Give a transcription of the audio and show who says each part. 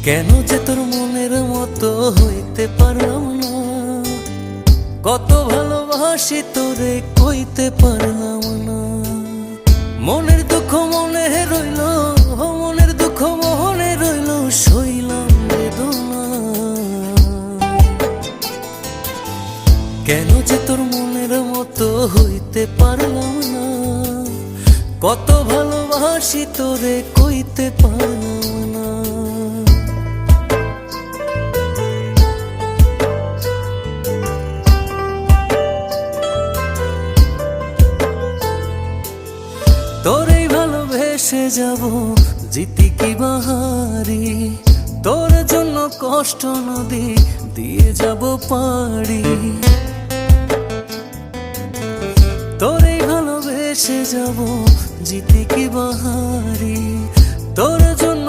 Speaker 1: কেন যে তোর মনের মতো হইতে পারলাম না, কত ভালোবাসি তোরে কইতে পারলাম না। মনের দুঃখ মনে রইল, মনের দুঃখ মনে রইল, সইলাম বেদনা। কেন যে তোর মনের মতো হইতে পারলাম না, কত ভালোবাসি তোরে কইতে পারলাম না। তোরেই ভালোবেসে যাব জিতি কি বাহারি, তোর জন্য কষ্ট নদী দিয়ে যাব পাড়ি। তোরেই ভালোবেসে যাব জিতি কি বাহারি, তোর জন্য